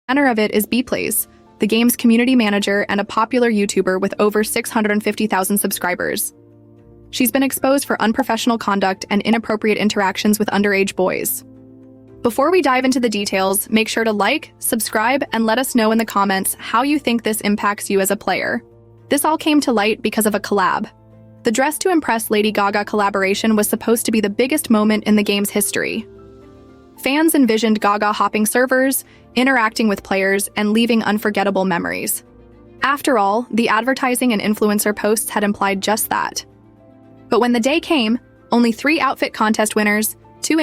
Owner of it is beaplays, the game's community manager and a popular YouTuber with over 650,000 subscribers. She's been exposed for unprofessional conduct and inappropriate interactions with underage boys. Before we dive into the details, make sure to like, subscribe, and let us know in the comments how you think this impacts you as a player. This all came to light because of a collab. The Dress to Impress Lady Gaga collaboration was supposed to be the biggest moment in the game's history. Fans envisioned Gaga hopping servers, interacting with players, and leaving unforgettable memories. After all, the advertising and influencer posts had implied just that. But when the day came, only 3 outfit contest winners, 2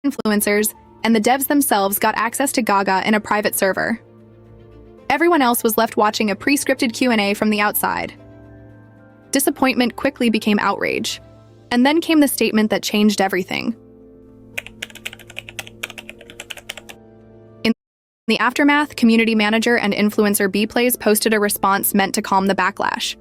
influencers, and the devs themselves got access to Gaga in a private server. Everyone else was left watching a pre-scripted Q&A from the outside. Disappointment quickly became outrage. And then came the statement that changed everything. In the aftermath, community manager and influencer beaplays posted a response meant to calm the backlash.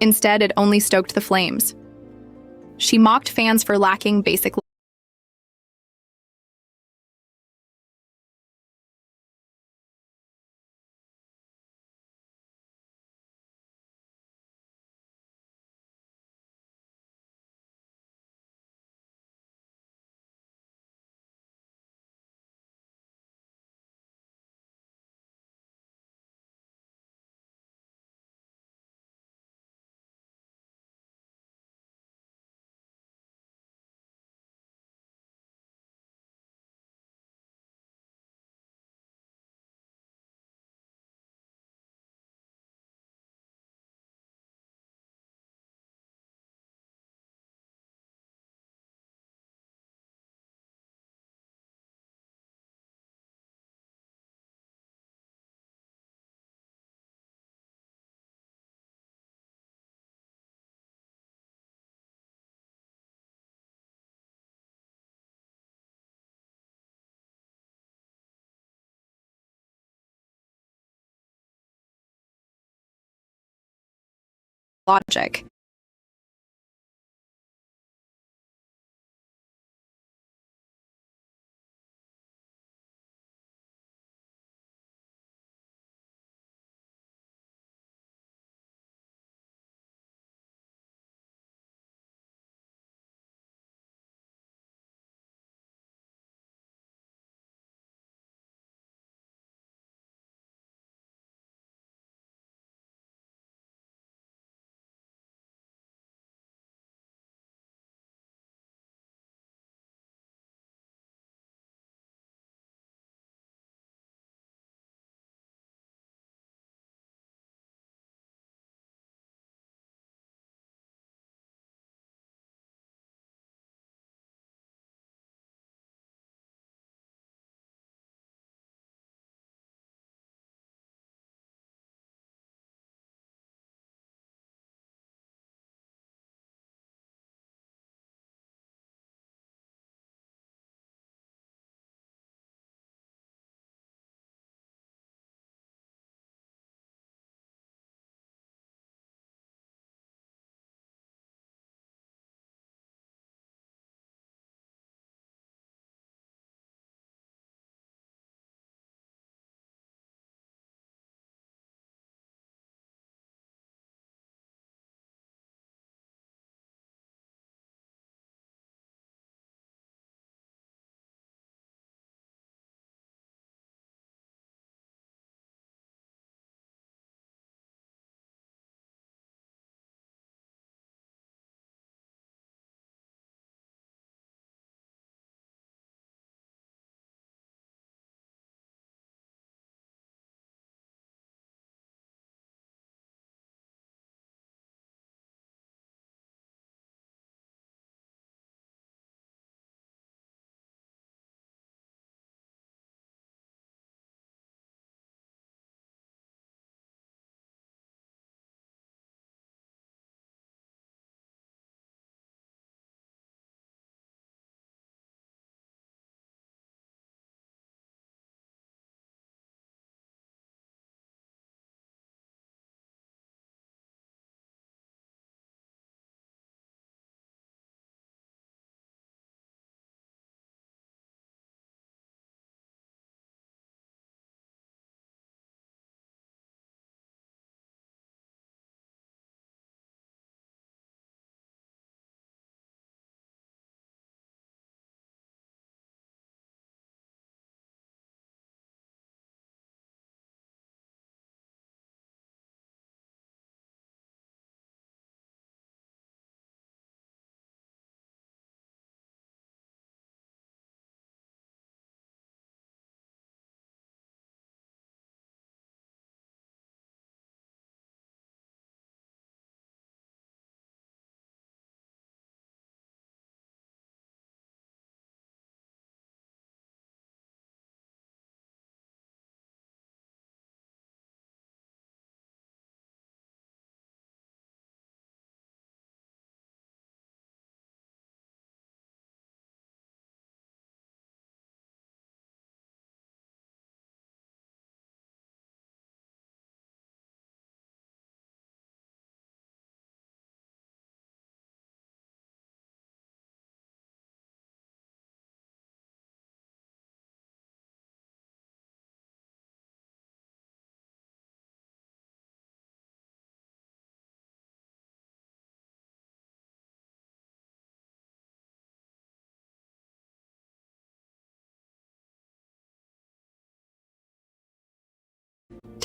Instead, it only stoked the flames. She mocked fans for lacking basic logic.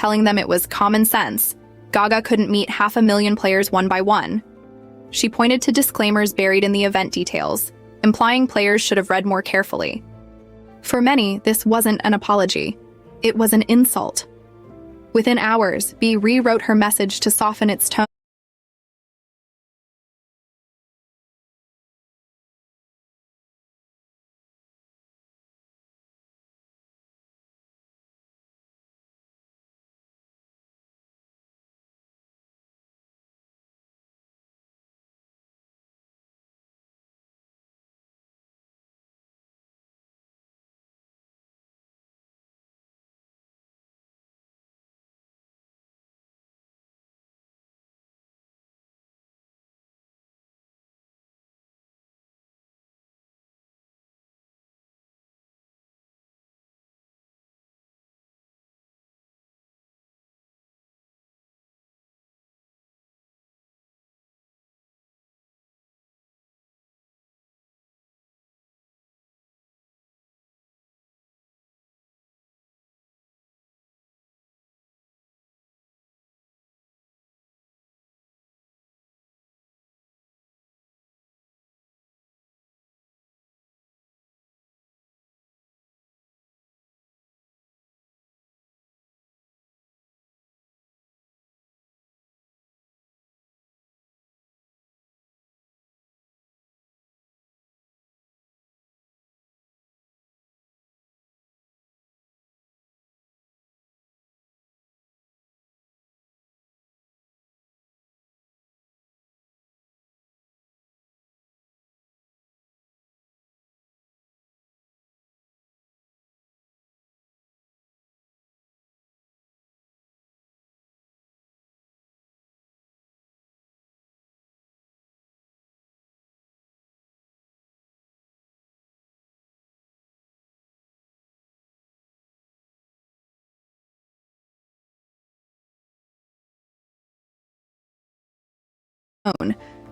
telling them it was common sense. Gaga couldn't meet 500,000 players one by one. She pointed to disclaimers buried in the event details, implying players should have read more carefully. For many, this wasn't an apology. It was an insult. Within hours, B rewrote her message to soften its tone.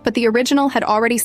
But the original had already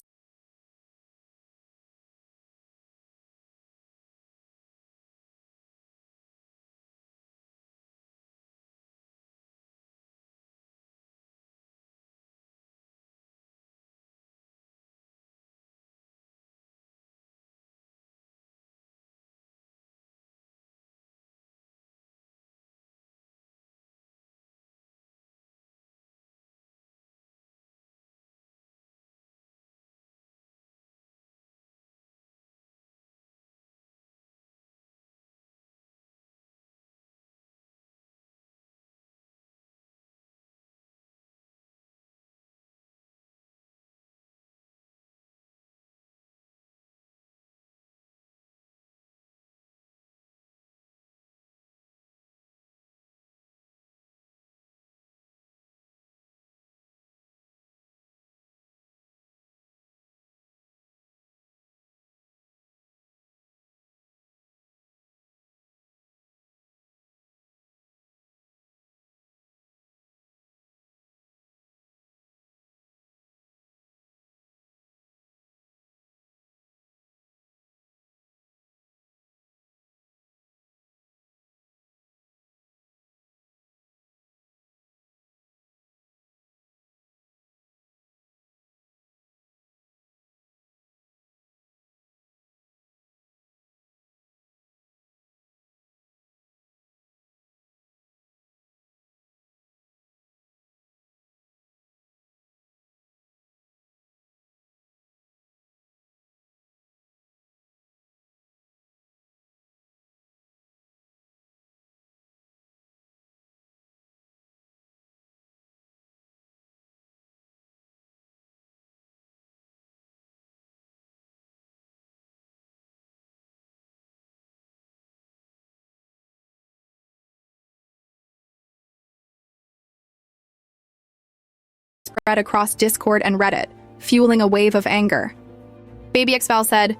spread across Discord and Reddit, fueling a wave of anger. Baby XVal said,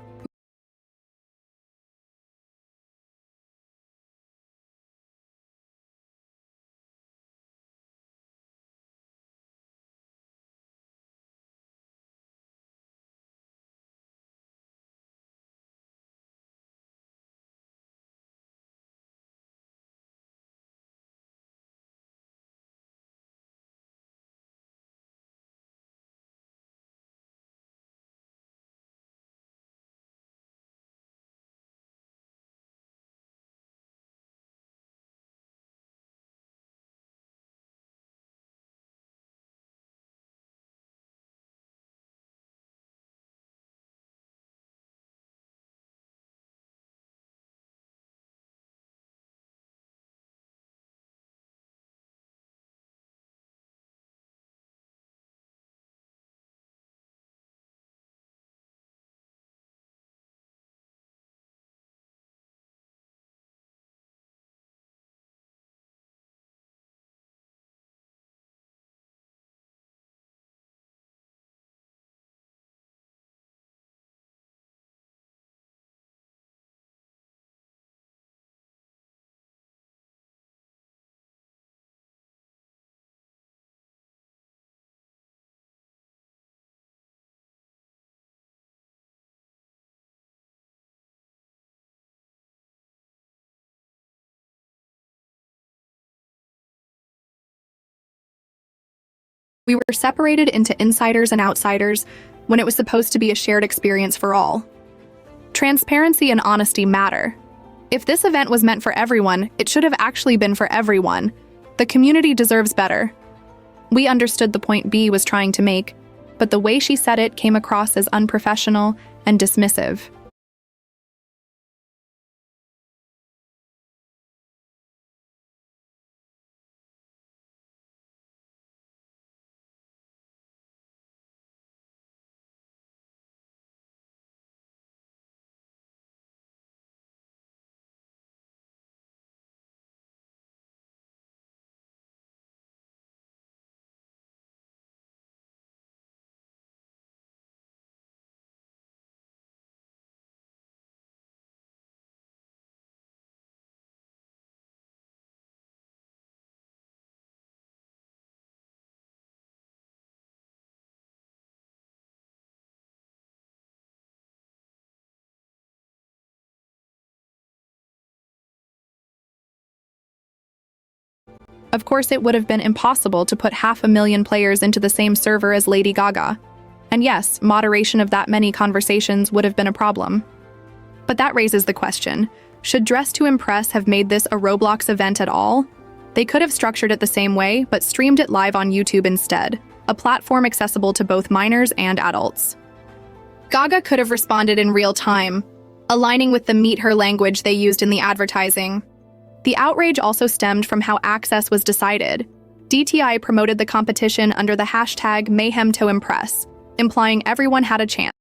We were separated into insiders and outsiders when it was supposed to be a shared experience for all. Transparency and honesty matter. If this event was meant for everyone, it should have actually been for everyone. The community deserves better. We understood the point B was trying to make, but the way she said it came across as unprofessional and dismissive. Of course, it would have been impossible to put 500,000 players into the same server as Lady Gaga. And yes, moderation of that many conversations would have been a problem. But that raises the question, should Dress to Impress have made this a Roblox event at all? They could have structured it the same way, but streamed it live on YouTube instead, a platform accessible to both minors and adults. Gaga could have responded in real time, aligning with the Meet Her language they used in the advertising. The outrage also stemmed from how access was decided. DTI promoted the competition under the hashtag #MayhemToImpress, implying everyone had a chance.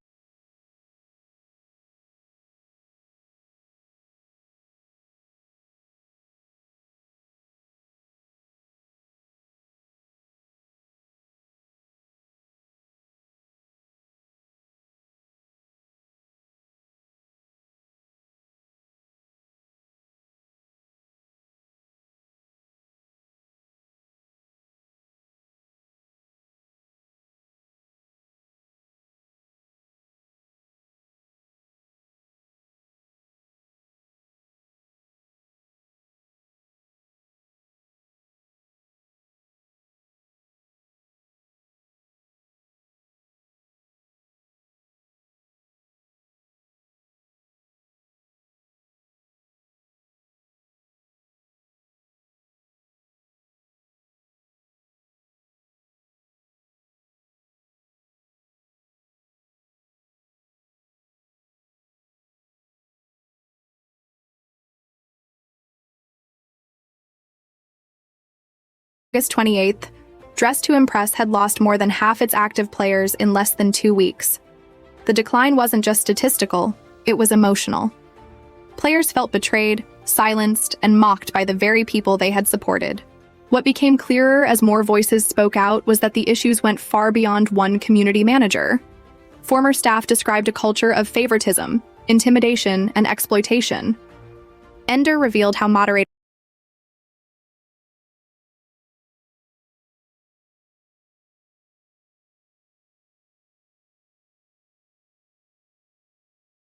August 28th, Dress to Impress had lost more than half its active players in less than 2 weeks. The decline wasn't just statistical, it was emotional. Players felt betrayed, silenced, and mocked by the very people they had supported. What became clearer as more voices spoke out was that the issues went far beyond one community manager. Former staff described a culture of favoritism, intimidation, and exploitation. Ender revealed how moderators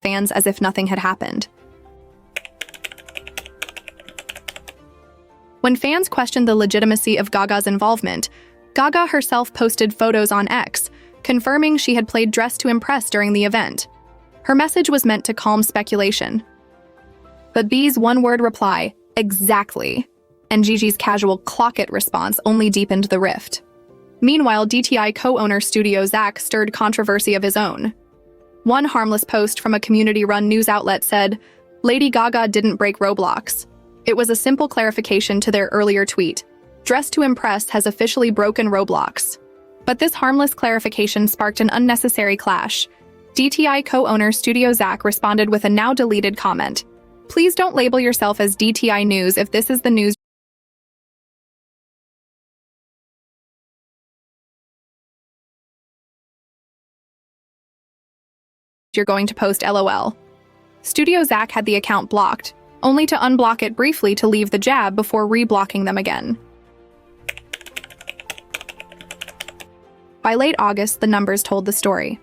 fans as if nothing had happened. When fans questioned the legitimacy of Gaga's involvement, Gaga herself posted photos on X, confirming she had played Dress to Impress during the event. Her message was meant to calm speculation. But B's one-word reply, "Exactly," and Gigi's casual "clock it" response only deepened the rift. Meanwhile, DTI co-owner Studio Zach stirred controversy of his own. One harmless post from a community-run news outlet said, "Lady Gaga didn't break Roblox." It was a simple clarification to their earlier tweet. Dress to Impress has officially broken Roblox. But this harmless clarification sparked an unnecessary clash. DTI co-owner Studio Zach responded with a now-deleted comment. "Please don't label yourself as DTI News if this is the news you're going to post, LOL." Studio Zach had the account blocked, only to unblock it briefly to leave the jab before re-blocking them again. By late August, the numbers told the story.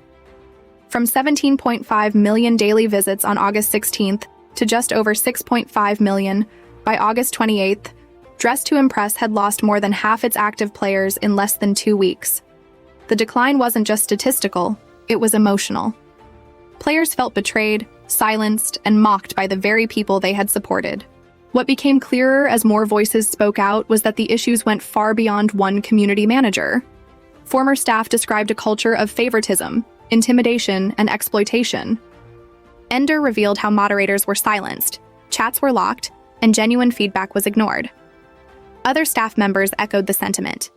From 17.5 million daily visits on August 16th to just over 6.5 million, by August 28th, Dress to Impress had lost more than half its active players in less than 2 weeks. The decline wasn't just statistical, it was emotional. Players felt betrayed, silenced, and mocked by the very people they had supported. What became clearer as more voices spoke out was that the issues went far beyond one community manager. Former staff described a culture of favoritism, intimidation, and exploitation. Ender revealed how moderators were silenced, chats were locked, and genuine feedback was ignored. Other staff members echoed the sentiment.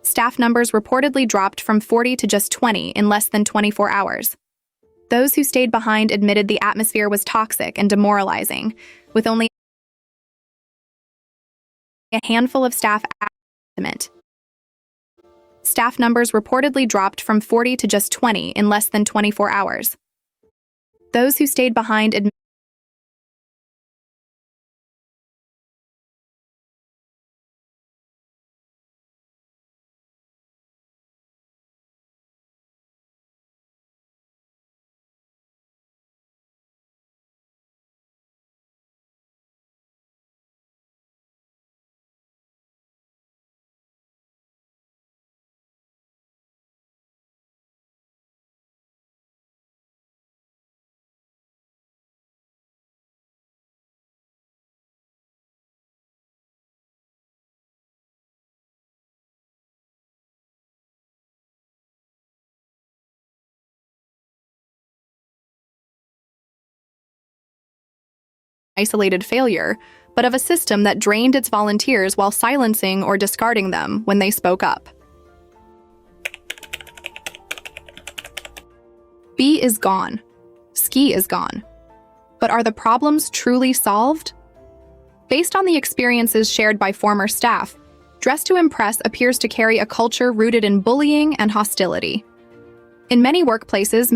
Staff numbers reportedly dropped from 40 to just 20 in less than 24 hours. Those who stayed behind admitted the atmosphere was toxic and demoralizing, with only a handful of staff adamant. Staff numbers reportedly dropped from 40 to just 20 in less than 24 hours. Those who stayed behind admitted isolated failure, but of a system that drained its volunteers while silencing or discarding them when they spoke up. B is gone. Ski is gone. But are the problems truly solved? Based on the experiences shared by former staff, Dress to Impress appears to carry a culture rooted in bullying and hostility. In many workplaces,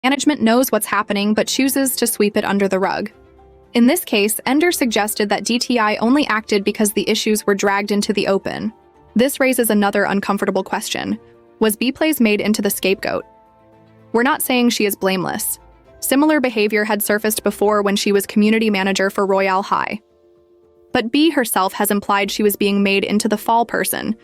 management knows what's happening but chooses to sweep it under the rug. In this case, Ender suggested that DTI only acted because the issues were dragged into the open. This raises another uncomfortable question. Was beaplays made into the scapegoat? We're not saying she is blameless. Similar behavior had surfaced before when she was community manager for Royale High. But B herself has implied she was being made into the fall person,